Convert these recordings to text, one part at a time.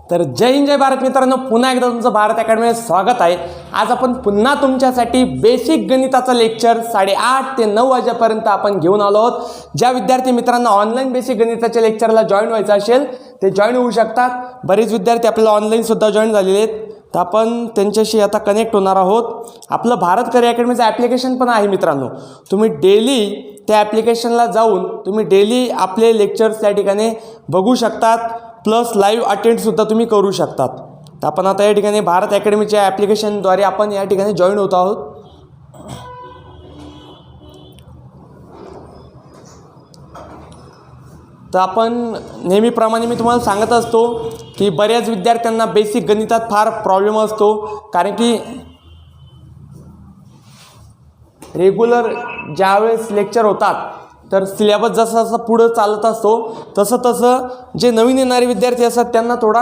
तर जय हिंद जय भारत मित्रांनो, पुन्हा एकदा तुमचं भारत अकॅडमीमध्ये स्वागत आहे। आज आपण पुन्हा तुमच्यासाठी बेसिक गणिताचं लेक्चर 8:30 ते 9 वाजेपर्यंत आपण घेऊन आलो आहोत। ज्या विद्यार्थी मित्रांना ऑनलाईन बेसिक गणिताच्या लेक्चरला जॉईन व्हायचं असेल ते जॉईन होऊ शकतात। बरेच विद्यार्थी आपल्याला ऑनलाईन सुद्धा जॉईन झालेले आहेत, तर आपण त्यांच्याशी आता कनेक्ट होणार आहोत। आपलं भारत करिअर अकॅडमीचं ॲप्लिकेशन पण आहे मित्रांनो, तुम्ही डेली त्या ॲप्लिकेशनला जाऊन तुम्ही डेली आपले लेक्चर्स त्या ठिकाणी बघू शकतात, प्लस लाईव्ह अटेंडसुद्धा तुम्ही करू शकतात। तर आपण आता या ठिकाणी भारत अकॅडमीच्या ॲप्लिकेशनद्वारे आपण या ठिकाणी जॉईन होत आहोत। तर आपण नेहमीप्रमाणे मी तुम्हाला सांगत असतो की बऱ्याच विद्यार्थ्यांना बेसिक गणितात फार प्रॉब्लेम असतो, कारण की रेग्युलर ज्यावेळेस लेक्चर होतात तर सिलेबस जसं जसं पुढं चालत असतो तसं तसं जे नवीन येणारे विद्यार्थी असतात त्यांना थोडा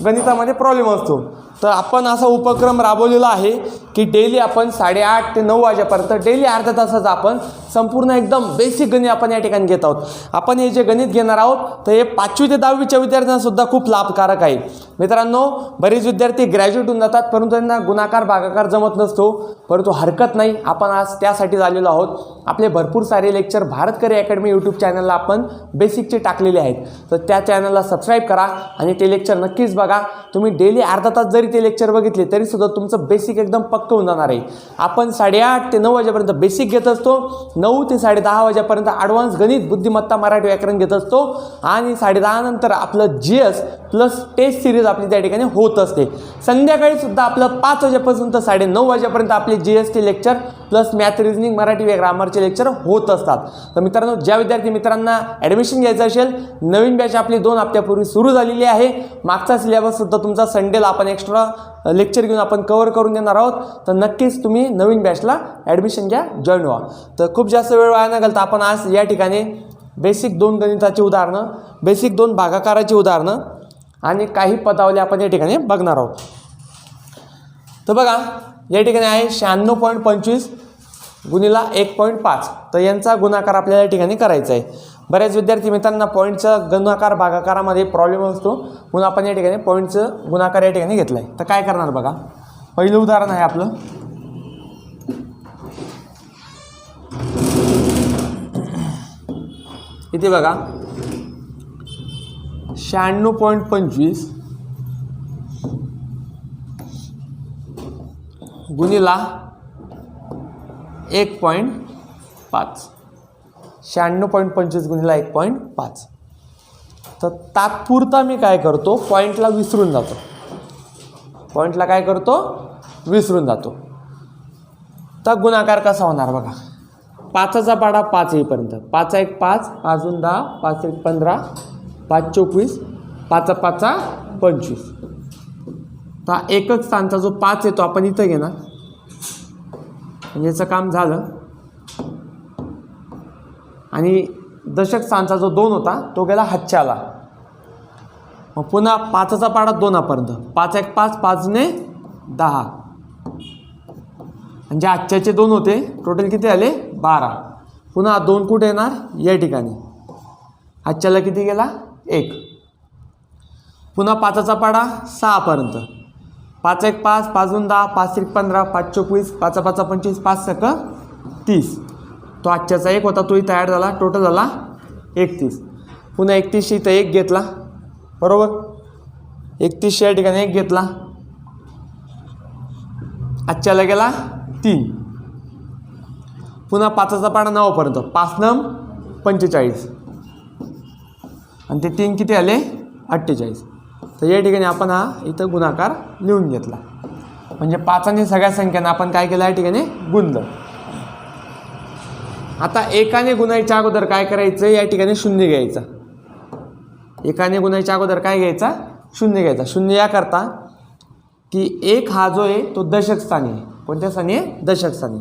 गणितामध्ये प्रॉब्लेम असतो। तर आपण असा उपक्रम राबवलेला आहे की डेली आपण 8:30 ते 9 वाजेपर्यंत डेली अर्ध्या तासाचं आपण संपूर्ण एकदम बेसिक गणित आपण या ठिकाणी घेत आहोत। आपण हे जे गणित घेणार आहोत तर हे 5वी ते 10वीच्या विद्यार्थ्यांना सुद्धा खूप लाभकारक आहे। मित्रांनो, बरेच विद्यार्थी ग्रॅज्युएट होऊन जातात परंतु त्यांना गुणाकार भागाकार जमत नसतो, परंतु हरकत नाही, आपण आज त्यासाठी आलेलो आहोत। आपले भरपूर सारे lecture Bharat career academy YouTube चॅनलला आपण बेसिकचे टाकलेले आहेत, तर त्या चॅनलला सबस्क्राईब करा आणि ते लेक्चर नक्कीच बघा। तुम्ही डेली अर्धा तास जरी ते लेक्चर बघितले तरी सुद्धा तुमचं बेसिक एकदम पक्क होऊन जाणार आहे। आपण 8:30 ते 9 वाजेपर्यंत बेसिक घेत असतो, 9 ते 10:30 वाजेपर्यंत ॲडव्हान्स गणित बुद्धिमत्ता मराठी व्याकरण घेत असतो आणि 10:30 नंतर आपलं GS प्लस टेस्ट सिरीज आपली त्या ठिकाणी होत असते। संध्याकाळी सुद्धा आपलं 5 वाजेपासून तर 9:30 वाजेपर्यंत आपले GST lecture plus math reasoning Marathi ग्रामरचे लेक्चर होत असतात। तर मित्रांनो, ज्या विद्यार्थी मित्रांना ॲडमिशन घ्यायचं असेल, नवीन बॅच आपली 2 हप्त्यापूर्वी सुरू झालेली आहे। मागचा सिलेबस सुद्धा तुमचा संडेला आपण एक्स्ट्रा लेक्चर घेऊन आपण कव्हर करून देणार आहोत, तर नक्कीच तुम्ही नवीन बॅचला ॲडमिशन घ्या, जॉईन व्हा। तर खूप जास्त वेळ वाया न घालता आपण आज या ठिकाणी बेसिक 2 गणिताची उदाहरणं, बेसिक 2 भागाकाराची उदाहरणं आणि काही पदावली आपण या ठिकाणी बघणार आहोत। तर बघा, या ठिकाणी आहे 96.25 गुणिला 1.5, तर यांचा गुणाकार आपल्याला या ठिकाणी करायचा आहे। बऱ्याच विद्यार्थी मित्रांना पॉईंटचा गुणाकार भागाकारामध्ये प्रॉब्लेम असतो, म्हणून आपण या ठिकाणी पॉईंटचं गुणाकार या ठिकाणी घेतला आहे। तर काय करणार बघा, पहिलं उदाहरण आहे आपलं, इथे बघा 96.25 गुणिला 1.5, 96.25 गुणिला 1.5। तर तात्पुरता मी काय करतो, पॉईंटला विसरून जातो, पॉईंटला काय करतो, विसरून जातो। तर गुणाकार कसा होणार बघा, 5चा पाढा 5 येईपर्यंत, 5 1 5, 5 2 10, 5 1 15, 5 24, 5 5 25। तर एकक स्थानचा जो 5 येतो आपण इथं घेणार, याचं काम झालं। आणि दशक स्थानचा जो 2 होता तो गेला हातच्याला, मग पुन्हा 5चा पाढा 2पर्यंत, 5 1 5, 5 ने 10, म्हणजे आजच्याचे 2 होते, टोटल किती आले 12। पुन्हा 2 कुठे येणार, या ठिकाणी, आजच्याला किती गेला 1। पुन्हा 5चा पाढा 6पर्यंत, 5 1 5, 5 2 10, 5 1 15, 5 24, 5 5 25, 5 6 30। तो आजच्याचा 1 होता, तो इथं ॲड झाला, टोटल झाला 31। पुन्हा 31 इथं 1 घेतला, बरोबर, 31 या ठिकाणी 1 घेतला, आजच्याला गेला 3। पुन्हा 5चा पाढा 9पर्यंत, 5 9 45, आणि ते 3 किती आले 48। तर या ठिकाणी आपण हा इथं गुणाकार लिहून घेतला, म्हणजे 5 सगळ्या संख्यांना आपण काय केलं, या ठिकाणी गुणलं। आता एकाने गुणायच्या अगोदर काय करायचं, या ठिकाणी 0 घ्यायचा, एकाने गुणायच्या अगोदर काय घ्यायचा, 0 घ्यायचा। 0 याकरता की 1 हा जो आहे तो दशक स्थानी आहे, कोणत्या स्थानी आहे, दशक स्थानी।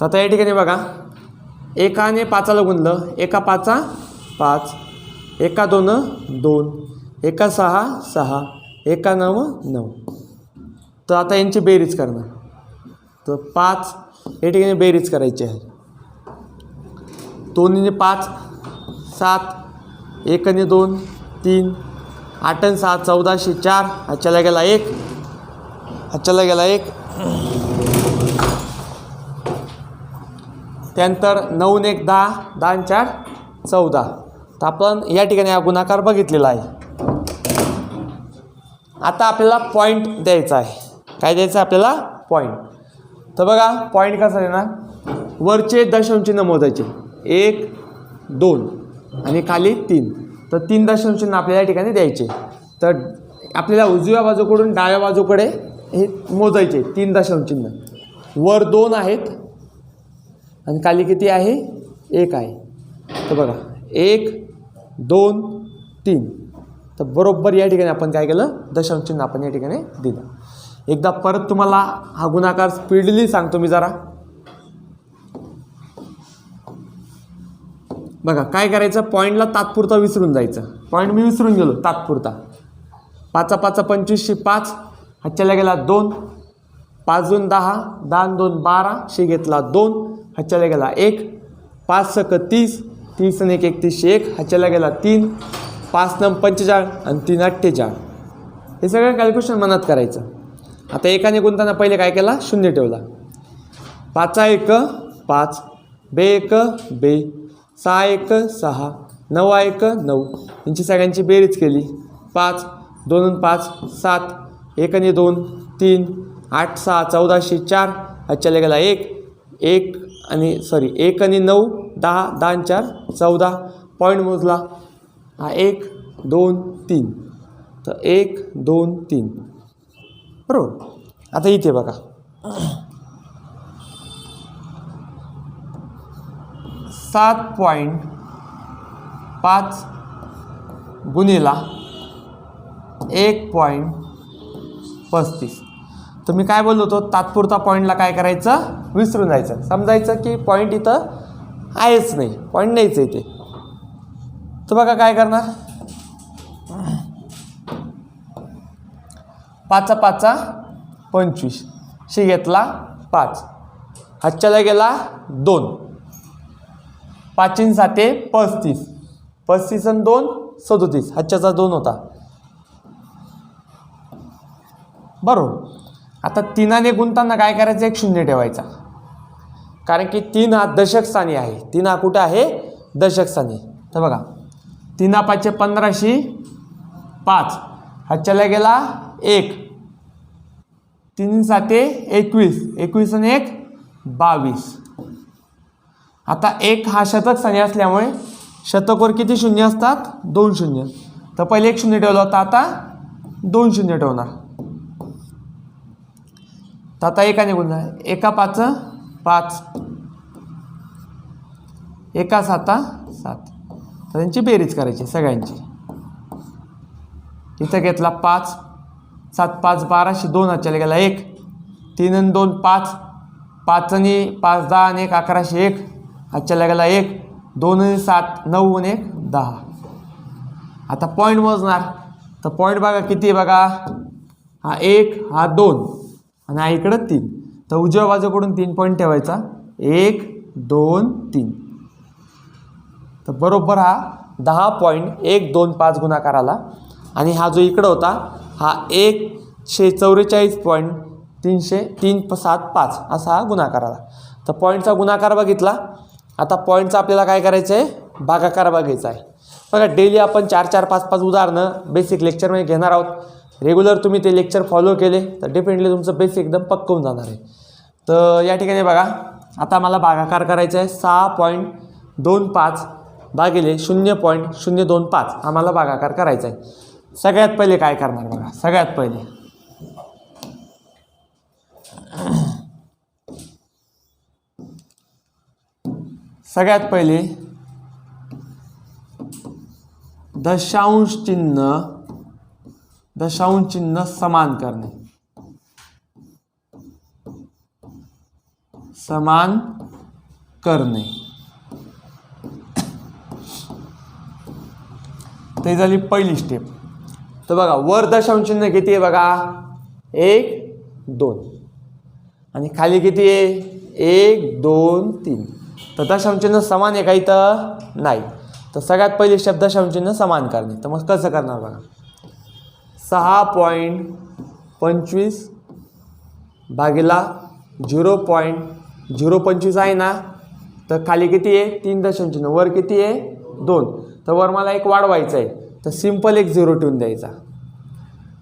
तर आता या ठिकाणी बघा, एकाने 5ला गुणलं, 1 5 5, 1 2 2, 1 6 6, 1 9 9। तर आता यांची बेरीज करणार, तर 5 या ठिकाणी बेरीज करायची आहे, 2 5 7, 1 2 3, 8 आणि 6 14 4 हातच्याला गेला 1, हातच्याला गेला 1. त्यानंतर 9 आणि 1 10, 10 आणि 4 14. तर आपण या ठिकाणी हा गुणाकार बघितलेला आहे. आता आपल्याला पॉईंट द्यायचा आहे. काय द्यायचं आपल्याला? पॉईंट. तर बघा पॉईंट कसा आहे ना, वरचे दशांश चिन्ह मोजायचे 1 2 आणि खाली 3. तर 3 दशांश चिन्ह आपल्याला या ठिकाणी द्यायचे. तर आपल्याला उजव्या बाजूकडून डाव्या बाजूकडे हे मोजायचे 3 दशांश चिन्ह. वर 2 आहेत आणि खाली किती आहे? 1 आहे. तर बघा 1 2 3. तर बरोबर या ठिकाणी आपण काय केलं? दशांश चिन्ह आपण या ठिकाणी दिलं. एकदा परत तुम्हाला हा गुणाकार स्पीडली सांगतो मी जरा. बघा काय करायचं, पॉईंटला तात्पुरता विसरून जायचं. पॉईंट मी विसरून गेलो तात्पुरता. 5 5 25 5 हातच्याला गेला 2, 5 2 10, 10 2 12 शे घेतला 2 हातच्याला गेला 1, 5 6 30, 30 आणि 1 31 1 हातच्याला गेला 3, 5 9 45 आणि 3 48. हे सगळं कॅल्क्युलेशन मनात करायचं. आता एकाने गुंताना पहिले काय केला? 0 ठेवला. 5 1 5, बे 1 बे, 6 1 6, 9 1 9. यांची सगळ्यांची बेरीज केली. 5 2 आणि 5 7, 1 आणि 2 3, 8 6 14 4 हातच्याला गेला 1 1 आणि 1 आणि 9 10, 10 आणि 4 14. पॉईंट मोजला हा 1 2 3. तर 1 2 3 बरोबर. आता इथे बघा 7.5 गुणिला 1.35. तर मी काय बोललो होतो, तात्पुरता पॉईंटला काय करायचं? विसरून जायचं. समजायचं की पॉईंट इथं आहेच नाही, पॉईंट नाहीच इथे. तर बघा काय करणार, 5 5 25 शी घेतला 5, हातच्याला गेला 2, 5 7 35, 35 आणि 2 37, हातच्याचा 2 होता बरोबर. आता 3 गुणताना काय करायचं? 1 0 ठेवायचा, कारण की 3 हा दशक स्थानी आहे. 3 हा कुठं आहे? दशक स्थानी. तर बघा 3 5 15 5 हातच्याला गेला 1, 3 7 21, 21 आणि 1 22. आता 1 हा शतक स्थानी असल्यामुळे शतकवर किती शून्य असतात? 2 शून्य. तर पहिले 1 0 ठेवला होता, आता 2 0 ठेवणार. तर आता 1 गुणला 1 5 5, 1 7 7. तर त्यांची बेरीज करायची सगळ्यांची. इथं घेतला 5 7 5 12 2 हातच्याला गेला 1, 3 आणि 2 5, 5 आणि 5 10 आणि 1 11 1 हातच्याला गेला 1, 2 आणि 7 9 आणि 1 10. आता पॉईंट मोजणार. तर पॉईंट बघा किती आहे बघा, हा 1 हा 2 आणि हा इकडं 3. तर उजव्या बाजूकडून 3 पॉईंट ठेवायचा, 1 2 3. तर बरोबर हा 10.125 गुणाकार आला. आणि हा जो इकडं होता हा 144.375 असा हा गुणाकार आला. तर पॉईंटचा गुणाकार बघितला. आता पॉईंटचा आपल्याला काय करायचं आहे? भागाकार बघायचा आहे. बघा डेली आपण 4 4 5 5 उदाहरणं बेसिक लेक्चरमध्ये घेणार आहोत. रेग्युलर तुम्ही ते लेक्चर फॉलो केले तर डेफिनेटली तुमचं बेसिक एकदम पक्क होऊन जाणार आहे. तर या ठिकाणी बघा आता मला भागाकार करायचा आहे. 6.25 भागिले 0.025 आम्हाला भागाकार करायचा आहे. सगळ्यात पहिले काय करणार बघा, सगळ्यात पहिले दशांश चिन्ह समान करणे. ते झाली पहिली स्टेप. तर बघा वर दशांश चिन्ह किती आहे बघा, 1 2 आणि खाली किती आहे, 1 2 3. तर दशांश चिन्ह समान आहे का इथं? नाही. तर सगळ्यात पहिली स्टेप दशांश चिन्ह समान करणे. तर मग कसं करणार बघा, 6.25 भागिला 0.025 आहे ना, तर खाली किती आहे 3 दशांश चिन्ह, वर किती आहे 2, तर वर मला एक वाढवायचं आहे, तर सिंपल एक 0 ठेवून द्यायचा.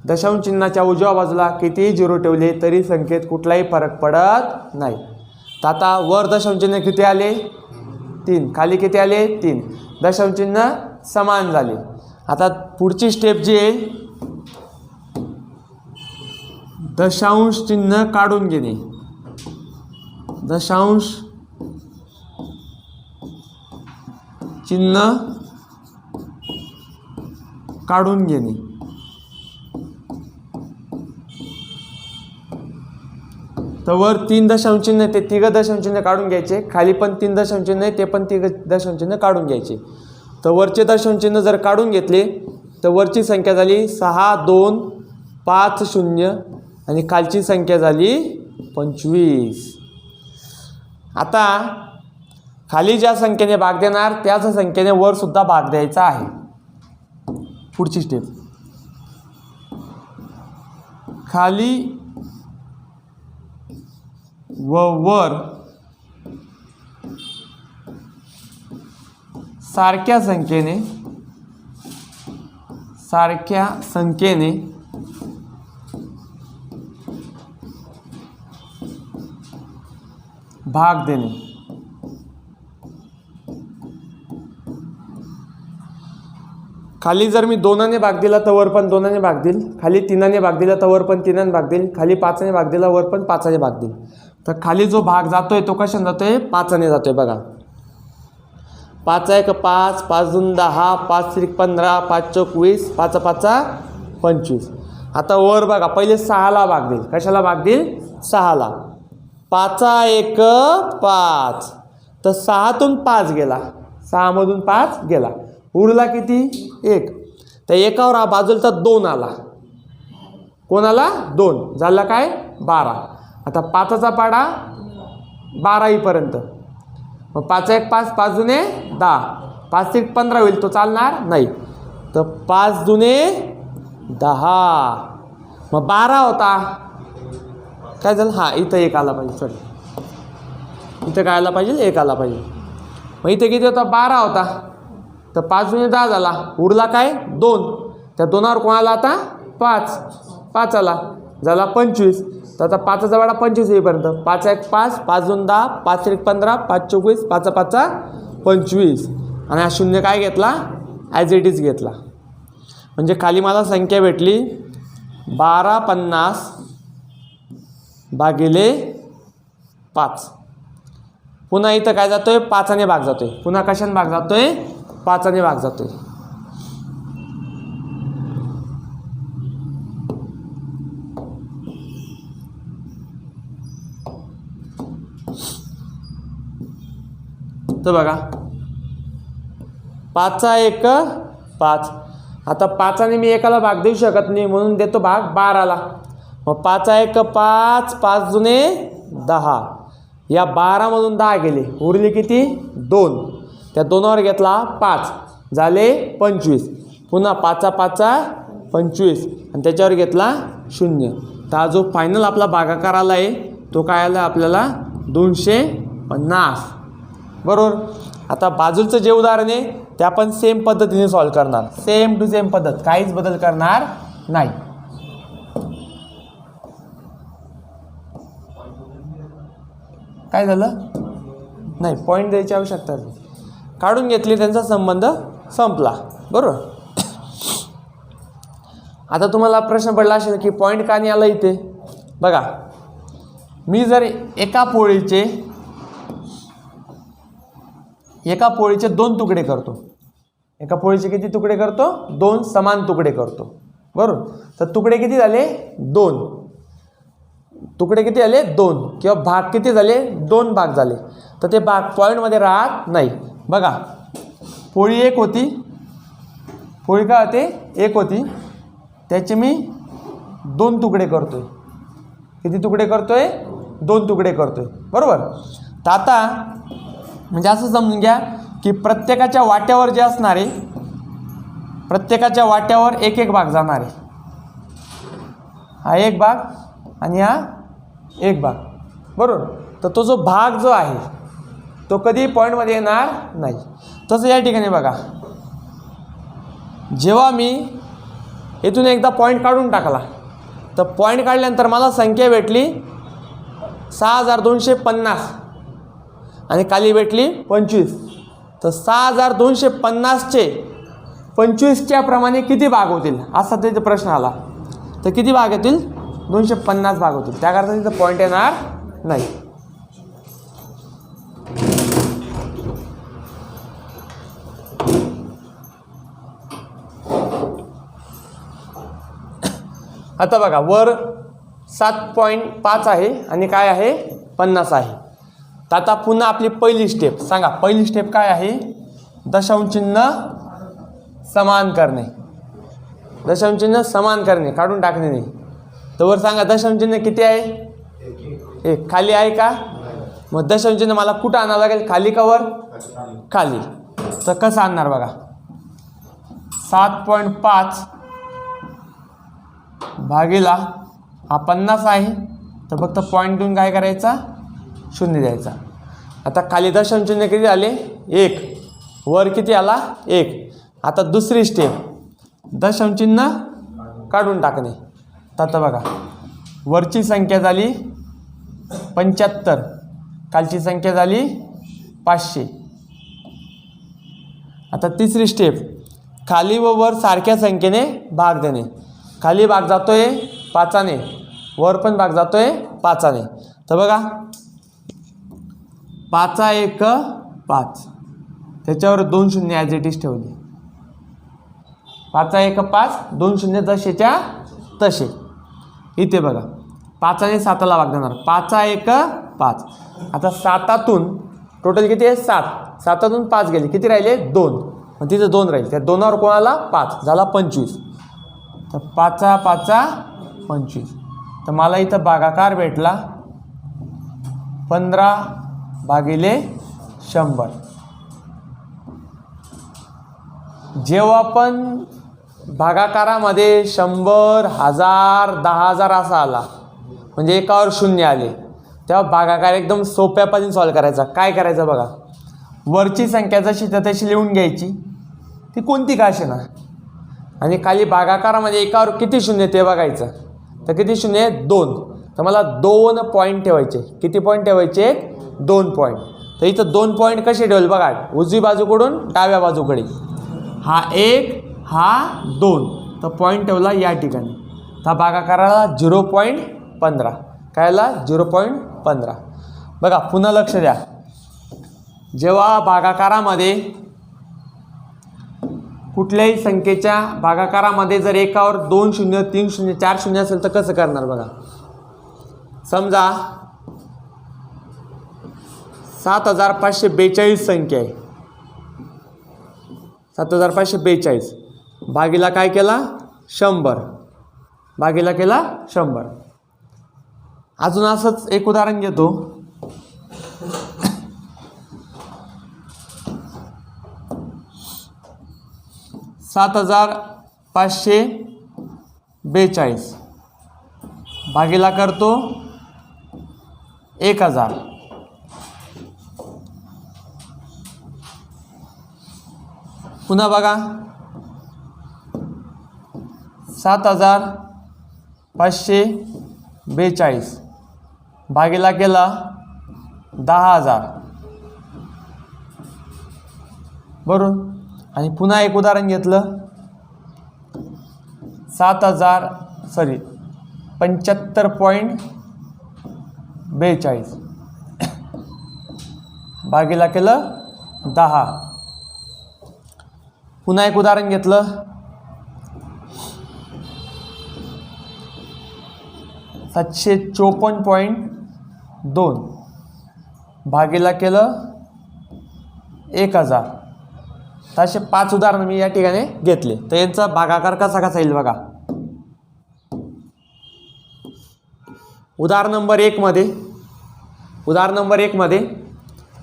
दशांश चिन्हाच्या उजव्या बाजूला कितीही 0 ठेवले तरी संख्येत कुठलाही फरक पडत नाही. तर आता वर दशांश चिन्ह किती आले 3, खाली किती आले 3, दशांश चिन्ह समान झाले. आता पुढची स्टेप जी आहे दशांश चिन्ह काढून घेणे. दशांश चिन्ह काढून घेणे. तर वर 3 दशांश चिन्ह ते 3 दशांश चिन्ह काढून घ्यायचे, खाली पण 3 दशांश चिन्ह आहे ते पण 3 दशांश चिन्ह काढून घ्यायचे. तर वरचे दशांश चिन्ह जर काढून घेतले तर वरची संख्या झाली 6, 2, 5, 0 आणि खालची संख्या झाली 25. आता खाली ज्या संख्येने भाग देणार त्याच संख्येने वर सुद्धा भाग द्यायचा आहे. पुढची स्टेप खाली व वर सारख्या संख्येने भाग देणे. खाली जर मी 2ने भाग दिला तर वर पण 2ने भाग देईल, खाली 3ने भाग दिला तर वर पण 3ने भाग देईल, खाली 5ने भाग दिला वर पण 5ने भाग देईल. तर खाली जो भाग जातोय तो कशाने जातोय 5ने जातोय. बघा 5 1 5, 5 2 10, 5 3 15, 5 4 20, 5 5 25. आता वर बघा पहिले 6ला भाग देईल. कशाला भाग देईल 6ला. 5 1 5, तर 6तून 5 गेला, 6मधून 5 गेला, उरला किती 1. तर एकावर हा बाजूला 2 आला, कोणाला 2 झाला काय 12. आता 5चा पाडा 12 येईपर्यंत, मग 5 1 5, 5 दुने 10, 5 3 15 होईल, तो चालणार नाही. तर 5 दुने 10, मग 12 होता. काय झालं हां इथं 1 आला पाहिजे, सॉरी इथं काय आला पाहिजे 1 आला पाहिजे. मग इथे किती होता 12 होता, तर 5 दुने 10 झाला, उरला काय 2. त्या 2वर कोणाला आता 5 आला, झाला 25. तर आता 5चा वाडा 25 येईपर्यंत 5 1 5, 5 2 10, 5 3 15, 5 24, 5 5 25 आणि हा 0 काय घेतला ॲज इट इज घेतला. म्हणजे खाली मला संख्या भेटली 1250 भागिले 5. पुन्हा इथं काय जातोय 5ने भाग जातोय, पुन्हा कशाने भाग जातोय 5ने भाग जातोय. तर बघा 5 1 5. आता 5ने मी एकाला भाग देऊ शकत नाही म्हणून देतो भाग 12ला. मग 5 1 5, 5 दुने 10, या 12मधून 10 गेले, उरले किती 2. त्या 2वर घेतला 5, झाले 25. पुन्हा 5 5 25 आणि त्याच्यावर घेतला 0. तर हा जो फायनल आपला भागाकार आला आहे तो काय आला आपल्याला 250. बरोबर. आता बाजूचं जे उदाहरण आहे ते आपण सेम पद्धतीने सॉल्व करणार, सेम टू सेम पद्धत, काहीच बदल करणार नाही. काय झालं नाही, पॉईंट द्यायची आवश्यकता नाही, काढून घेतली त्यांचा संबंध संपला. बरोबर. आता तुम्हाला प्रश्न पडला असेल की पॉईंट का नाही आला इथे. बघा मी जर एका पोळीचे 2 तुकडे करतो, एका पोळीचे किती तुकडे करतो 2 समान तुकडे करतो. बरोबर. तर तुकडे किती झाले 2, तुकडे किती झाले 2, किंवा भाग किती झाले 2 भाग झाले. तर ते भाग पॉईंटमध्ये राहत नाही. बघा पोळी 1 होती, पोळी काय होते 1 होती, त्याचे मी 2 तुकडे करतोय. किती तुकडे करतोय 2 तुकडे करतोय. बरोबर. तर आता म्हणजे असं समजून घ्या की प्रत्येकाच्या वाट्यावर जे असणारे, प्रत्येकाच्या वाट्यावर 1 1 भाग जाणार आहे. हा एक भाग आणि हा एक भाग, बरोबर. तर तो जो भाग जो आहे तो कधी पॉईंटमध्ये येणार नाही. तसं या ठिकाणी बघा, जेव्हा मी इथून एकदा पॉईंट काढून टाकला तर पॉईंट काढल्यानंतर मला संख्या भेटली 6250 आणि खाली भेटली 25. तर 6250चे 25च्या प्रमाणे किती भाग होतील असा तिथे प्रश्न आला. तर किती भाग येतील? 250 भाग होतील. त्याकरता तिथं पॉईंट येणार नाही. आता बघा, वर 7.5 आहे आणि काय आहे 50 आहे. तर आता पुन्हा आपली पहिली स्टेप सांगा. पहिली स्टेप काय आहे? दशांश चिन्ह समान करणे. दशांश चिन्ह समान करणे, काढून टाकणे नाही. तर वर सांगा दशांश चिन्ह किती आहे? 1. खाली आहे का? मग दशांश चिन्ह मला कुठं आणावं लागेल? खाली का वर? खाली. तर कसं आणणार बघा, 7.5 भागीला हा 50 आहे. तर फक्त पॉईंट देऊन काय करायचा? 0 द्यायचा. आता खाली दशांश चिन्ह किती आले? 1. वर किती आला? 1. आता दुसरी स्टेप, दशांश चिन्ह काढून टाकणे. तर आता बघा, वरची संख्या झाली 75, खालची संख्या झाली 500. आता तिसरी स्टेप, खाली व वर सारख्या संख्येने भाग देणे. खाली भाग जातोय 5ने, वर पण भाग जातोय 5ने. तर बघा, 5 5, त्याच्यावर 2 शून्य ॲज इट इज ठेवले. 5 5, 2 शून्य जसेच्या तसे. इथे बघा, 5ने 7ला भाग देणार. 5 5. आता 7तून टोटल किती आहे? 7. 7तून 5 गेले, किती राहिले? 2. मग तिथे 2 राहील. त्या 2वर कोणाला? 5 झाला 25. तर 5 5 25. तर मला इथं भागाकार भेटला 15/100. जेव्हा पण भागाकारामध्ये 100, 1000, 10,000 असा आला, म्हणजे एकावर 0 आले, तेव्हा भागाकार एकदम सोप्या पद्धतीने सॉल्व करायचा. काय करायचं बघा, वरची संख्या जशी तर तशी लिहून घ्यायची, ती कोणती का असेना, आणि खाली भागाकारामध्ये एकावर किती 0 ते बघायचं. तर किती 0? 2. तर मला 2 पॉईंट ठेवायचे. किती पॉईंट ठेवायचे? 2 पॉईंट. तर इथं 2 पॉईंट कसे ठेवले बघा, उजवी बाजूकडून डाव्या बाजूकडे. हा 1, हा 2. तर पॉईंट ठेवला या ठिकाणी. तर भागाकाराला 0.15. कायला? 0.15. बघा, पुन्हा लक्ष द्या, जेव्हा भागाकारामध्ये कुठल्याही संख्येच्या भागाकारामध्ये जर एकावर 2 शून्य, 3 शून्य, 4 शून्य असेल तर कसं करणार बघा. समजा 7542 संख्या आहे. 7542 भागीला काय केला? 100. भागीला केला 100. अजून असंच एक उदाहरण घेतो. 7542 भागीला करतो 1000. पुन्हा बघा, 7542 भागीला केला 10,000. बरोबर. आणि पुन्हा एक उदाहरण घेतलं, 75.42 भागीला केलं 10. पुन्हा एक उदाहरण घेतलं, 754.2 भागीला केलं 1000. तर असे 5 उदाहरणं मी या ठिकाणी घेतले. तर यांचा भागाकार कसा कसा येईल बघा. उदाहरण नंबर 1 मध्ये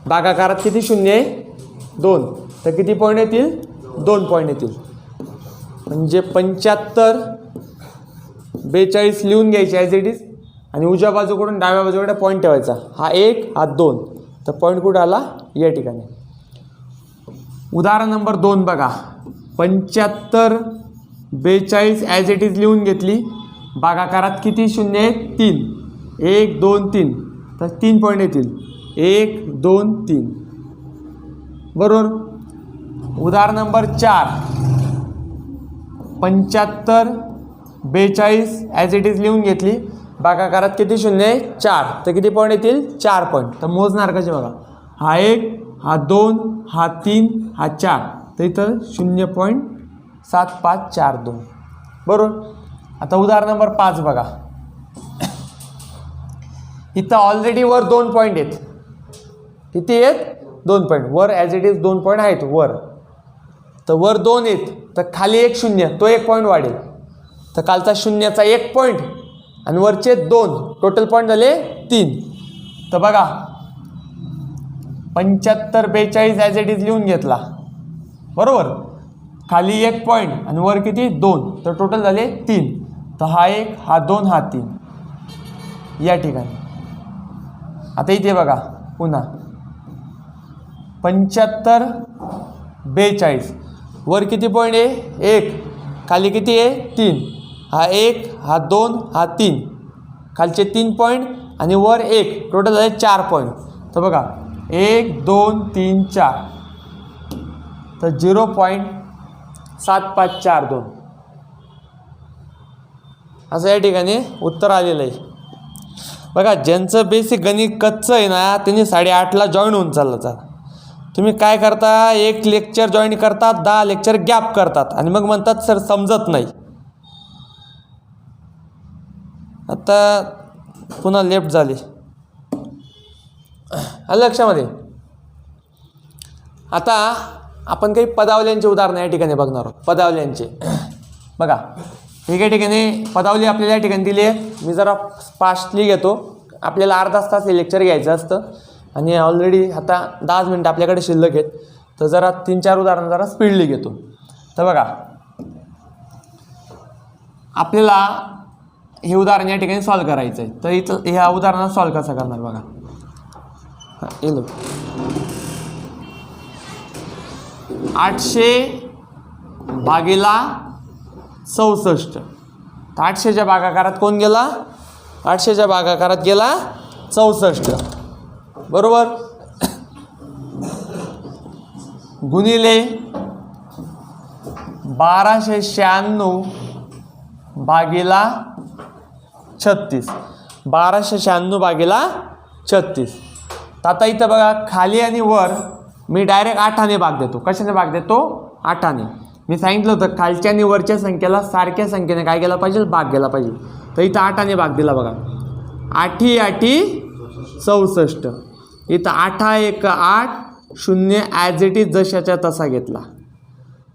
भागाकारात किती शून्य आहे? 2. तर किती पॉईंट येतील? 2 पॉईंट येतील. म्हणजे 75 42 लिहून घ्यायची ॲज इट इज आणि उजव्या बाजूकडून डाव्या बाजूकडे पॉईंट ठेवायचा. हा 1 हा 2. तर पॉईंट कुठं आला या ठिकाणी. उदाहरण नंबर 2 बघा. 75 42 ॲज इट इज लिहून घेतली. भागाकारात किती शून्य आहेत? 3. 1 2 3. तर 3 पॉईंट येतील. 1 2 3 बरोबर. उदाहरण नंबर 4. 75 42 ॲज इट इज लिहून घेतली. भागाकारात किती शून्य आहे? 4. तर किती पॉईंट येतील? 4 पॉईंट. तर मोजणार कसे बघा. हा 1 हा 2 हा 3 हा 4. तर इथं 0.7542 बरोबर. आता उदाहरण नंबर 5 बघा. इथं ऑलरेडी वर 2 पॉईंट आहेत. किती आहेत? 2 पॉईंट. वर ॲज इट इज 2 पॉईंट आहेत वर. तर वर 2 आहेत तर खाली 1 शून्य, तो 1 पॉईंट वाढेल. तर कालचा शून्याचा 1 पॉईंट आणि वरचे 2 टोटल पॉईंट झाले 3. तर बघा 75 42 ॲज इट इज लिहून घेतला बरोबर. खाली 1 पॉईंट आणि वर किती? 2. तर टोटल झाले 3. तर हा 1 हा 2 हा 3 या ठिकाणी. आता इथे बघा पुन्हा 75 42 वर किती पॉईंट आहे? 1. खाली किती आहे? 3. हा 1 हा 2 हा 3. खालचे 3 पॉईंट आणि वर 1. टोटल झाले 4 पॉईंट. तर बघा 1 2 3 4. तर 0.7542 असं या ठिकाणी उत्तर आलेलं आहे. बघा ज्यांचं बेसिक गणित कच्चं आहे ना त्यांनी 8:30ला जॉईन होऊन चाललं. तुम्ही काय करता? 1 लेक्चर जॉईन करतात, 10 लेक्चर गॅप करतात आणि मग म्हणतात सर समजत नाही. आता पुन्हा लेफ्ट झाली. आलं लक्षामध्ये. आता आपण काही पदावल्यांचे उदाहरणं या ठिकाणी बघणार आहोत. पदावल्यांचे बघा. एका ठिकाणी पदावली आपल्याला या ठिकाणी दिली आहे. मी जरा फास्टली घेतो. आपल्याला अर्धा तास हे लेक्चर घ्यायचं असतं आणि ऑलरेडी आता 10 मिनटं आपल्याकडे शिल्लक आहेत. तर जरा 3-4 उदाहरणं जरा स्पीडली घेतो. तर बघा आपल्याला हे उदाहरण या ठिकाणी सॉल्व करायचं आहे. तर इथं ह्या उदाहरणात सॉल्व कसं करणार बघा. येलो 800 भागीला 64. तर 800च्या भागाकारात कोण गेला? 800च्या भागाकारात गेला 64 बरोबर. गुणिले 1296 भागीला 36. 1296 भागीला 36. तर आता इथं बघा खाली आणि वर मी डायरेक्ट 8ने भाग देतो. कशाने भाग देतो? 8ने. मी सांगितलं होतं खालच्या आणि वरच्या संख्येला सारख्या संख्येने काय केला पाहिजे? भाग गेला पाहिजे. तर इथं 8ने भाग दिला बघा. 8 64. इथं 8 1 8 0 ॲज इट इज जशाच्या तसा घेतला.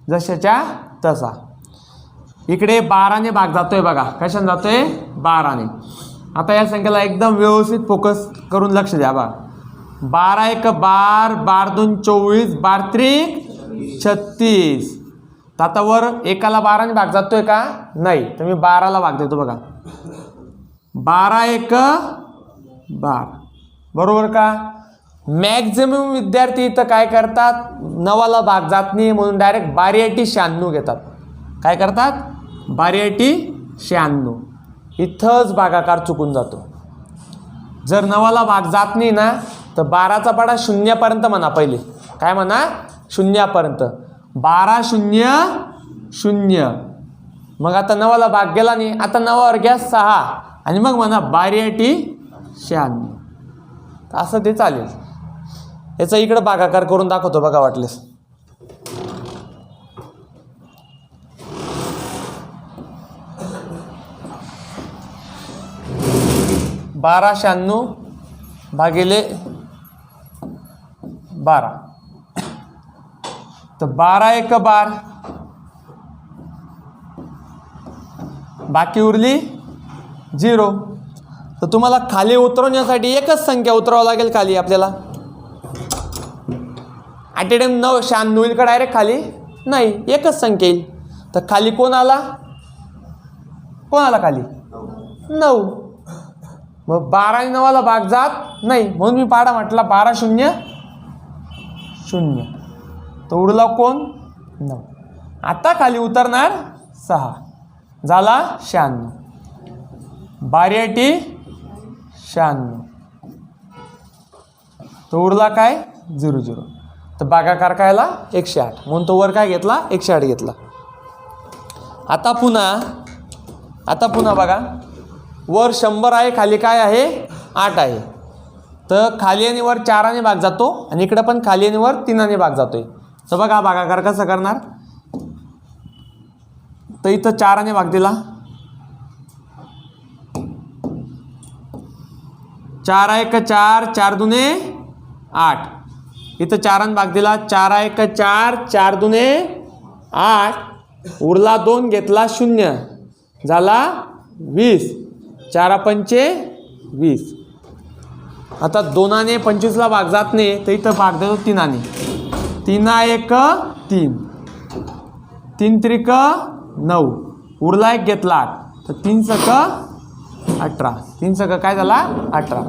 जशाच्या तसा. इकडे 12ने भाग जातोय बघा. कशाने जातोय? 12ने. आता या संख्येला एकदम व्यवस्थित फोकस करून लक्ष द्या बघा. 12 1 12 12 2 24 12 3 36. तर आता वर एकाला 12ने भाग जातोय का? नाही. तर मी 12ला भाग देतो बघा. 12 1 12 बरोबर का? मॅक्झिमम विद्यार्थी इथं काय करतात? 9ला भाग जात नाही म्हणून डायरेक्ट 12×96 घेतात. काय करतात? 12×96. इथंच भागाकार चुकून जातो. जर 9ला भाग जात नाही ना तर 12चा पाडा 0पर्यंत म्हणा. पहिले काय म्हणा? 0पर्यंत. 12 0 0. मग आता 9ला भाग गेला नाही. आता 9वर घ्या 6 आणि मग म्हणा 12×96. असं ते चालेल. याचा इकडं भागाकार करून दाखवतो बघा वाटलेस. बारा 96 भागिले 12. तर 12 1 12. बाकी उरली 0. तर तुम्हाला खाली उतरवण्यासाठी एकच संख्या उतरावं लागेल खाली आपल्याला. ॲट ए टाइम 96 होईल का? डायरेक्ट खाली नाही. एकच संख्या येईल. तर खाली कोण आला? कोणाला खाली 9. मग 12 आणि 9ला भाग जात नाही म्हणून मी पाडा म्हटला 12 0 0. तर उरला कोण 9. आता खाली उतरणार 6 झाला 96. 12 8 96. तो उरला काय 0 0. तर भागाकार कायला 108 म्हणून तो वर काय घेतला 108 घेतला. आता पुन्हा बघा वर 100 आहे खाली काय आहे 8 आहे. तर खाली आणि वर 4ने भाग जातो आणि इकडे पण खाली आणि वर 3ने भाग जातोय. तर बघा भागाकार कसा करणार. तर इथं 4ने भाग दिला 4 1 4 4 दुने 8. इथं 4ने भाग दिला 4 1 4 4 दुने 8. उरला 2 घेतला 0 झाला 20. 4 पंचे 20. आता 2ने 25ला भाग जात नाही तर इथं भाग देतो 3ने. 3 1 3 3 त्रिक 9. उरला 1 घेतला 8. तर 3 सक 18. 3 सक काय झाला 18.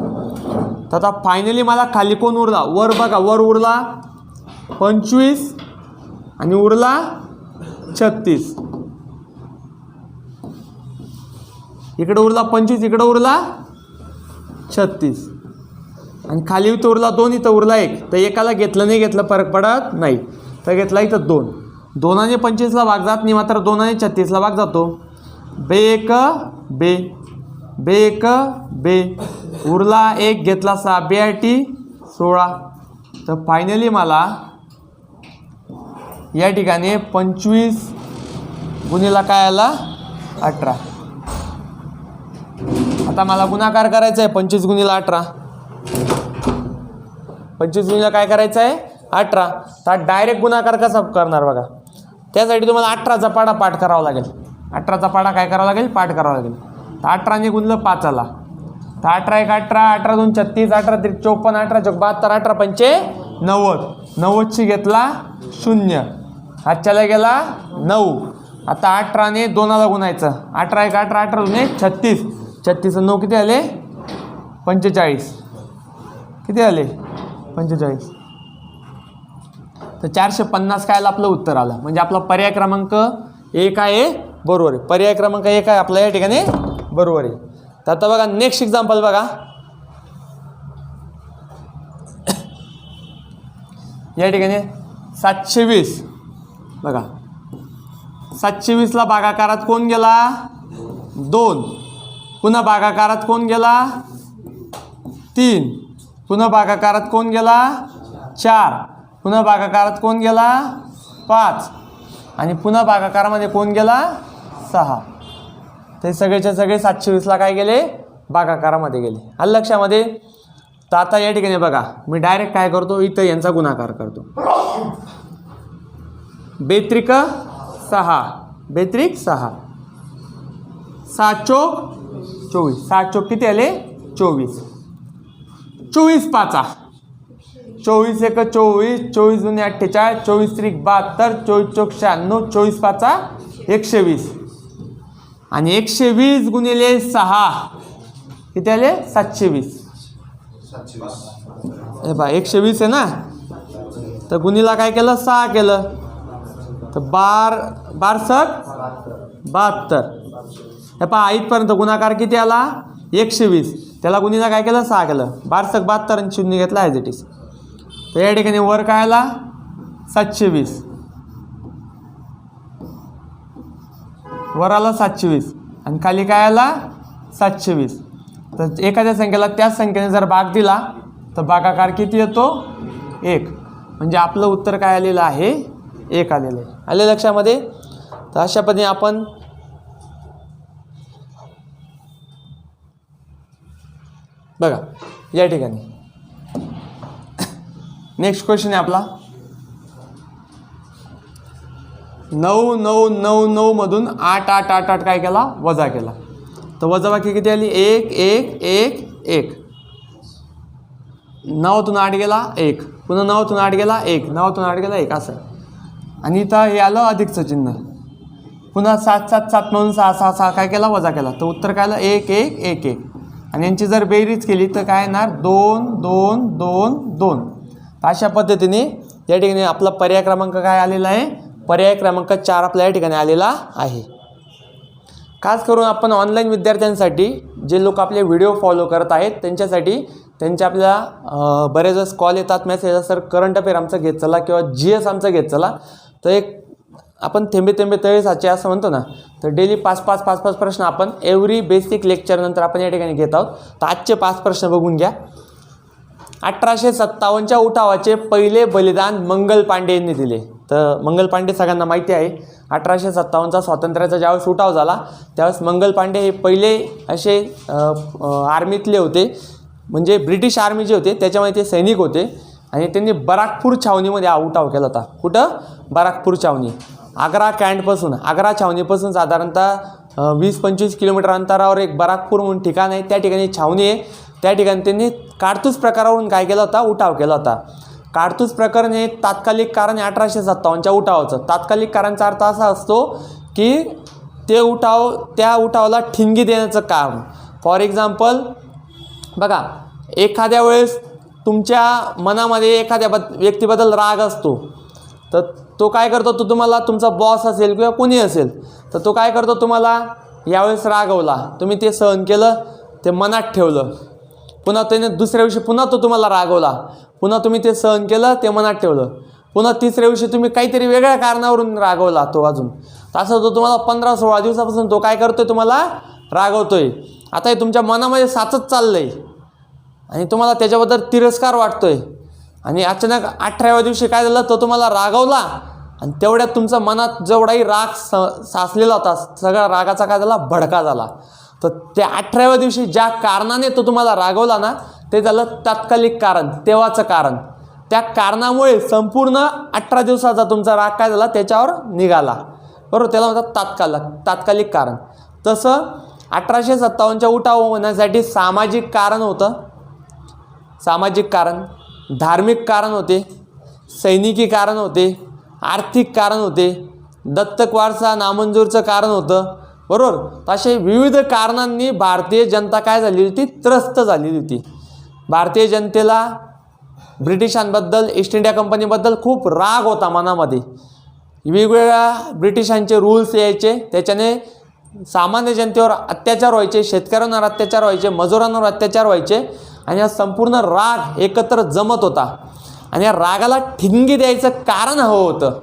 तर आता फायनली मला खाली कोण उरला वर बघा वर उरला 25 आणि उरला 36. इकडे उरला 25 इकडे उरला 36 आणि खाली इथं उरला 2 इथं उरला 1. तर एकाला घेतलं नाही घेतलं फरक पडत नाही. तर घेतला इथं 2. 2ने 25ला भाग जात नाही मात्र 2ने 36ला भाग जातो. बे 1 बे बे 1 बे. उरला 1 घेतला 6 बे 8 16. तर फायनली मला या ठिकाणी 25 गुणिला काय आला 18. आता मला गुणाकार करायचा आहे 25 गुणिला 18. 25 गुणिला काय करायचं आहे 18. तर डायरेक्ट गुणाकार कसा करणार बघा. त्यासाठी तुम्हाला 18चा पाढा पाठ करावा लागेल. 18चा पाढा काय करावा लागेल पाठ करावा लागेल. तर 18ने गुणलं 5 आला. तर 18 1 18 18 2 36 18 3 54 18 चौक 72 18 पंचे 90. 90ची घेतला 0 हातच्याला गेला 9. आता 18ने 2ला गुणायचं. 18 1 18 18 2 36. 36 9 किती आले 45. किती आले 45. तर 450 काय आपलं उत्तर आलं. म्हणजे आपला पर्याय क्रमांक 1 आहे बरोबर आहे. पर्याय क्रमांक 1 आहे आपला या ठिकाणी बरोबर आहे. तर आता बघा नेक्स्ट एक्झाम्पल बघा. या ठिकाणी 720 बघा. 720ला भागाकारात कोण गेला 2. पुन्हा भागाकारात कोण गेला 3. पुन्हा भागाकारात कोण गेला 4. पुन्हा भागाकारात कोण गेला 5 आणि पुन्हा भागाकारामध्ये कोण गेला 6. ते सगळेच्या सगळे 720ला काय गेले भागाकारामध्ये गेले. आलं लक्षामध्ये. तर आता या ठिकाणी बघा मी डायरेक्ट काय करतो इथं यांचा गुणाकार करतो. बेत्रिक 6 बेत्रिक 6 6 चौक 24. 6 चौक किती आले 24. 24 पाचा 24 1 24 24 2 48 24 त्रिक 72 24 चौक 96 24 पाचा 120 आणि 120 गुणिले 6 किती आले 720. हे बा 120 आहे ना. तर गुणिला काय केलं 6 केलं. तर 12 72. हे पहा इथपर्यंत गुणाकार किती आला 120. त्याला गुणिला काय केलं 6 केलं. 12 72 आणि 0 घेतला ॲज इट इज. तर या ठिकाणी वर काय आला 720. वर आला 720 आणि खाली काय आला 720. तर एखाद्या संख्येला त्याच संख्येने जर भाग दिला तर भागाकार किती येतो 1. म्हणजे आपलं उत्तर काय आलेलं आहे 1 आलेलं आहे. आले लक्षामध्ये. तर अशा पद्धतीने आपण बघा या ठिकाणी नेक्स्ट क्वेश्चन आहे आपला 9 9 9 9 मधून 8 8 8 8 काय केला वजा केला. तर वजाबाकी किती आली 1 1 1 1. 9तून 8 गेला 1. पुन्हा 9तून 8 गेला 1. 9तून 8 गेला 1 असं. आणि इथं हे आलं अधिकचं चिन्ह. पुन्हा 7 7 7 म्हणून 6 6 6 काय केला वजा केला, तर उत्तर काय आलं 1 1 1 1. आणि यांची जर बेरीज केली तर काय येणार 2 2 2 2. अशा पद्धतीने या ठिकाणी आपला पर्याय क्रमांक काय आलेला आहे, पर्याय क्रमांक 4 आपल्या या ठिकाणी आलेला आहे. खास करून आपण ऑनलाईन विद्यार्थ्यांसाठी जे लोक आपले व्हिडिओ फॉलो करत आहेत त्यांच्यासाठी त्यांच्या आपल्याला बरेच वेळेस कॉल येतात, मेसेज, सर करंट अफेअर आमचं घेत चला किंवा GS आमचं घेत चला. तर एक आपण थेंबे थेंबे तळे साचे असं म्हणतो ना, तर डेली 5 प्रश्न आपण एव्हरी बेसिक लेक्चरनंतर आपण या ठिकाणी घेत आहोत. तर आजचे 5 प्रश्न बघून घ्या. 1857च्या उठावाचे पहिले बलिदान मंगल पांडे यांनी दिले. तर मंगल पांडे सगळ्यांना माहिती आहे. 1857चा स्वातंत्र्याचा ज्यावेळेस उठाव झाला त्यावेळेस मंगल पांडे हे पहिले असे आर्मीतले होते, म्हणजे ब्रिटिश आर्मी जे होते त्याच्यामध्ये ते सैनिक होते. आणि त्यांनी बराकपूर छावणीमध्ये हा उठाव केला होता. कुठं? बराकपूर छावणी. आग्रा कॅन्टपासून, आग्रा छावणीपासून साधारणतः 20-25 किलोमीटर अंतरावर एक बराकपूर म्हणून ठिकाण आहे. त्या ठिकाणी छावणी आहे. त्या ठिकाणी त्यांनी कारतूस प्रकारावरून काय केला होता, उठाव केला होता. कारतूस प्रकरण हे तात्कालिक कारण आहे 1857च्या उठावाचं. तात्कालिक कारणचा अर्थ असा असतो की ते उठाव, त्या उठावाला ठिणगी देण्याचं काम. फॉर एक्झाम्पल बघा, एखाद्या वेळेस तुमच्या मनामध्ये एखाद्या व्यक्तीबद्दल राग असतो, तर तो काय करतो, तो तुम्हाला तुमचा बॉस असेल किंवा कोणी असेल, तर तो काय करतो, तुम्हाला यावेळेस रागवला, तुम्ही ते सहन केलं, ते मनात ठेवलं. पुन्हा त्याने दुसऱ्या दिवशी पुन्हा तो तुम्हाला रागवला, पुन्हा तुम्ही ते सहन केलं, ते मनात ठेवलं. पुन्हा तिसऱ्या दिवशी तुम्ही काहीतरी वेगळ्या कारणावरून रागवला तो अजून, तसं तो तुम्हाला 15-16 दिवसापासून तो काय करतोय, तुम्हाला रागवतोय. आता हे तुमच्या मनामध्ये साचत चाललं आहे आणि तुम्हाला त्याच्याबद्दल तिरस्कार वाटतोय. आणि अचानक 18व्या दिवशी काय झालं, तो तुम्हाला रागवला आणि तेवढ्यात तुमच्या मनात जेवढाही राग साचलेला होता सगळा रागाचा काय झाला, भडका झाला. तर त्या 18व्या दिवशी ज्या कारणाने तो तुम्हाला रागवला ना, ते झालं तात्कालिक कारण, तेव्हाचं कारण. त्या कारणामुळे संपूर्ण 18 दिवसाचा तुमचा राग काय झाला त्याच्यावर निघाला, बरोबर. त्याला म्हणतात तात्कालिक कारण. तसं 1857च्या उठाव होण्यासाठी सामाजिक कारण होतं, सामाजिक कारण, धार्मिक कारण होते, सैनिकी कारण होते, आर्थिक कारण होते, दत्तक वारसा नामंजूरचं कारण होतं, बरोबर. असे विविध कारणांनी भारतीय जनता काय झाली होती, त्रस्त झालेली होती. भारतीय जनतेला ब्रिटिशांबद्दल, ईस्ट इंडिया कंपनीबद्दल खूप राग होता मनामध्ये. वेगवेगळ्या ब्रिटिशांचे रूल्स यायचे, त्याच्याने सामान्य जनतेवर अत्याचार व्हायचे, शेतकऱ्यांवर अत्याचार व्हायचे, मजुरांवर अत्याचार व्हायचे. आणि हा संपूर्ण राग एकत्र जमत होता आणि या रागाला ठिणगी द्यायचं कारण हवं होतं.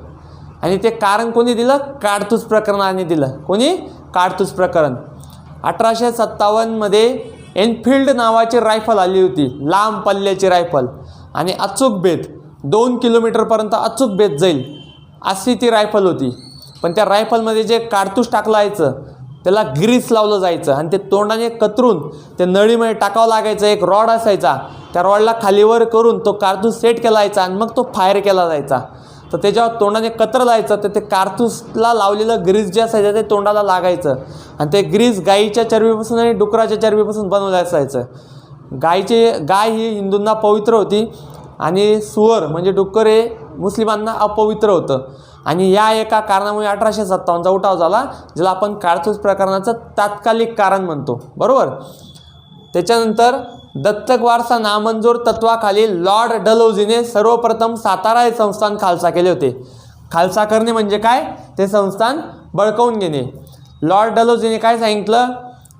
आणि ते कारण कोणी दिलं, कारतूस प्रकरणाने दिलं. कोणी? कारतूस प्रकरण. 1857मध्ये एनफिल्ड नावाची रायफल आली होती, लांब पल्ल्याची रायफल, आणि अचूक भेद 2 किलोमीटरपर्यंत अचूक भेद जाईल अशी ती रायफल होती. पण त्या रायफलमध्ये जे कारतूस टाकलं जायचं त्याला ग्रीस लावलं जायचं आणि ते तोंडाने कतरून ते नळीमध्ये टाकावं लागायचं. एक रॉड असायचा, त्या रॉडला खालीवर करून तो कारतूस सेट केला जायचा आणि मग तो फायर केला जायचा. तर त्याच्यावर तोंडाने कत्र लावायचं, तर ते कारतूसला लावलेलं ग्रीस जे असायचं ते तोंडाला लागायचं. आणि ते ग्रीस गाईच्या चरबीपासून आणि डुकराच्या चरबीपासून बनवलं असायचं. गाय ही हिंदूंना पवित्र होती आणि सुअर म्हणजे डुक्कर हे मुस्लिमांना अपवित्र होतं. आणि या एका कारणामुळे 1857चा उठाव झाला, ज्याला आपण कारतूस प्रकरणाचं तात्कालिक कारण म्हणतो, बरोबर. त्याच्यानंतर दत्तक वारसा नामंजूर तत्वाखाली लॉर्ड डलहौसीने सर्वप्रथम सातारा हे संस्थान खालसा केले होते. खालसा करणे म्हणजे काय, ते संस्थान बळकावून घेणे. लॉर्ड डलहौसीने काय सांगितलं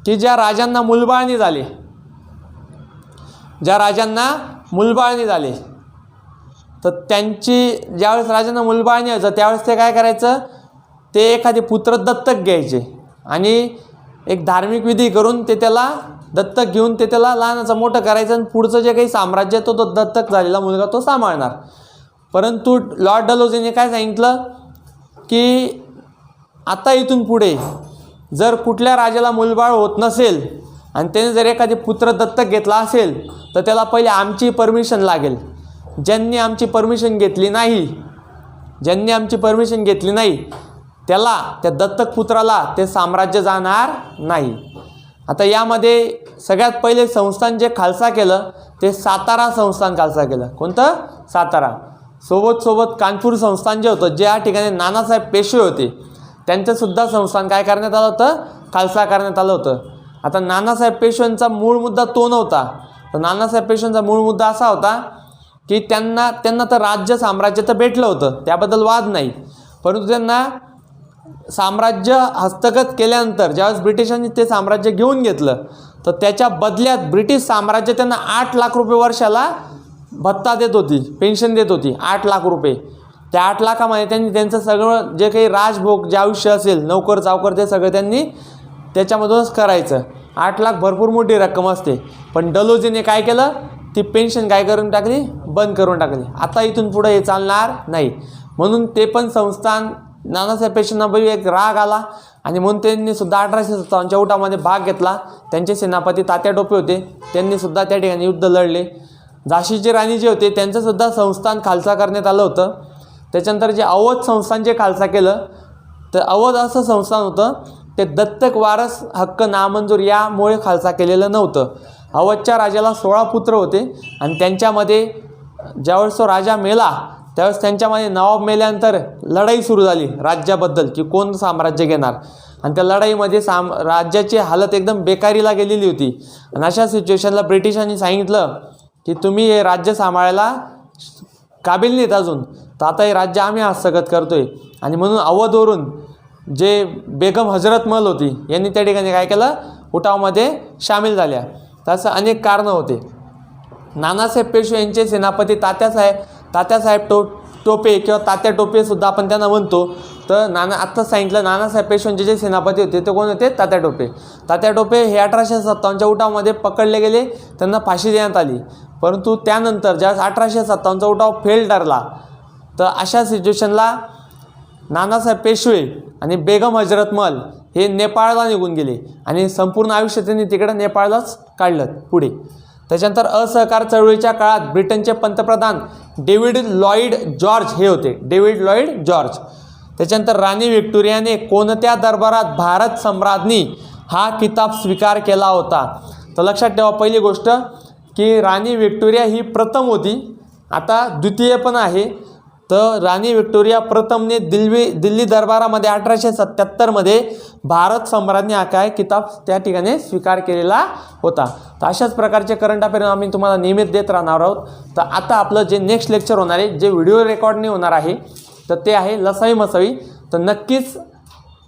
की ज्या राजांना मूलबाळणी झाले, तर त्यांची ज्यावेळेस राजांना मूलबाळणी व्हायचं त्यावेळेस ते काय करायचं, ते एखादे पुत्र दत्तक घ्यायचे आणि एक धार्मिक विधी करून ते त्याला दत्तक घेऊन ते त्याला लहानाचं मोठं करायचं आणि पुढचं जे काही साम्राज्य तो दत्तक झालेला मुलगा तो सांभाळणार. परंतु लॉर्ड डलहौसीने काय सांगितलं की आता इथून पुढे जर कुठल्या राजाला मूलबाळ होत नसेल आणि त्याने जर एखादी पुत्र दत्तक घेतला असेल तर त्याला पहिले आमची परमिशन लागेल. ज्यांनी आमची परमिशन घेतली नाही त्याला, त्या दत्तक पुत्राला ते साम्राज्य जाणार नाही. आता यामध्ये सगळ्यात पहिले संस्थान जे खालसा केलं ते सातारा संस्थान खालसा केलं. कोणतं? सातारा. सोबत कानपूर संस्थान जे होतं, ज्या ठिकाणी नानासाहेब पेशवे होते, त्यांचंसुद्धा संस्थान काय करण्यात आलं होतं, खालसा करण्यात आलं होतं. आता नानासाहेब पेशव्यांचा मूळ मुद्दा तो नव्हता. तर नानासाहेब पेशव्यांचा मूळ मुद्दा असा होता की त्यांना तर राज्य साम्राज्य तर भेटलं होतं, त्याबद्दल वाद नाही. परंतु त्यांना साम्राज्य हस्तगत केल्यानंतर ज्यावेळेस ब्रिटिशांनी ते साम्राज्य घेऊन घेतलं, तर त्याच्या बदल्यात ब्रिटिश साम्राज्य त्यांना 8 लाख रुपये वर्षाला भत्ता देत होती, पेन्शन देत होती. 8 लाख रुपये. त्या 8 लाखामध्ये त्यांनी त्यांचं सगळं जे काही राजभोग जे आयुष्य असेल, नोकर चावकर, ते सगळं त्यांनी त्याच्यामधूनच करायचं. 8 लाख भरपूर मोठी रक्कम असते. पण डलोजीने काय केलं, ती पेन्शन काय करून टाकली, बंद करून टाकली. आता इथून पुढे हे चालणार नाही. म्हणून ते पण संस्थान नानासाहेब पेशव्यांना एक राग आला आणि म्हणून त्यांनी सुद्धा 1857च्या उठावामध्ये भाग घेतला. त्यांचे सेनापती तात्या टोपे होते, त्यांनी सुद्धा त्या ठिकाणी युद्ध लढले. झाशीचे राणी जे होते त्यांचंसुद्धा संस्थान खालसा करण्यात आलं होतं. त्याच्यानंतर जे अवध संस्थान जे खालसा केलं, तर अवध असं संस्थान होतं, ते दत्तक वारस हक्क नामंजूर यामुळे खालसा केलेलं नव्हतं. अवधच्या राजाला 16 पुत्र होते आणि त्यांच्यामध्ये ज्यावेळेस तो राजा मेला त्यावेळेस त्यांच्यामध्ये नवाब मेल्यानंतर लढाई सुरू झाली राज्याबद्दल की कोण साम्राज्य घेणार. आणि त्या लढाईमध्ये राज्याची हालत एकदम बेकारीला गेलेली होती. आणि अशा सिच्युएशनला ब्रिटिशांनी सांगितलं की तुम्ही हे राज्य सांभाळायला काबिल नाहीत अजून, तर आता हे राज्य आम्ही हस्तगत करतोय. आणि म्हणून अवधवरून जे बेगम हजरत महल होती यांनी त्या ठिकाणी काय केलं, उठावामध्ये सामील झाल्या. तसं अनेक कारणं होते. नानासाहेब पेशवे यांचे सेनापती तात्यासाहेब टोपे किंवा तात्या टोपेसुद्धा आपण त्यांना म्हणतो. तर आत्ताच सांगितलं नानासाहेब पेशव्यांचे जे सेनापती होते ते कोण होते, तात्या टोपे. तात्या टोपे हे 1857च्या उठावामध्ये पकडले गेले, त्यांना फाशी देण्यात आली. परंतु त्यानंतर ज्यावेळेस 1857चा उठाव फेल ठरला, तर अशा सिच्युएशनला नानासाहेब पेशवे आणि बेगम हजरत महल हे नेपाळला निघून गेले आणि संपूर्ण आयुष्य त्यांनी तिकडं नेपाळलाच काढलं पुढे. त्याच्यानंतर असहकार चळवळीच्या काळात ब्रिटनचे पंतप्रधान डेव्हिड लॉईड जॉर्ज हे होते, डेव्हिड लॉईड जॉर्ज. त्याच्यानंतर राणी व्हिक्टोरियाने कोणत्या दरबारात भारत सम्राज्ञी हा किताब स्वीकार केला होता. तर लक्षात ठेवा पहिली गोष्ट की राणी व्हिक्टोरिया ही प्रथम होती, आता द्वितीय पण आहे. तर राणी व्हिक्टोरिया प्रथमने दिल्ली दरबारामध्ये 1877मध्ये भारत सम्राज्ञी हा काय किताब त्या ठिकाणी स्वीकार केलेला होता. तर अशाच प्रकारचे करंट अफेअर आम्ही तुम्हाला नियमित देत राहणार आहोत. तर आता आपलं जे नेक्स्ट लेक्चर होणार आहे, जे व्हिडिओ रेकॉर्डने होणार आहे, तर ते आहे लसाई मसाई. तर नक्कीच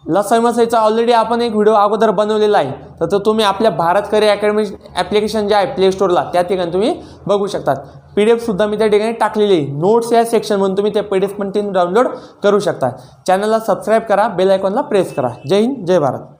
लसाई मसाईचा ऑलरेडी आपण एक व्हिडिओ अगोदर बनवलेला आहे, तर तो तुम्ही आपल्या भारत करिअर अकॅडमी ॲप्लिकेशन जे आहे प्ले स्टोरला त्या ठिकाणी तुम्ही बघू शकतात. PDF मी त्या ठिकाणी टाकलेली आहे. नोट्स या सेक्शनमधून तुम्ही ते PDF पण डाउनलोड करू शकता. चॅनलला सबस्क्राईब करा, बेल आयकॉनला प्रेस करा. जय हिंद, जय भारत.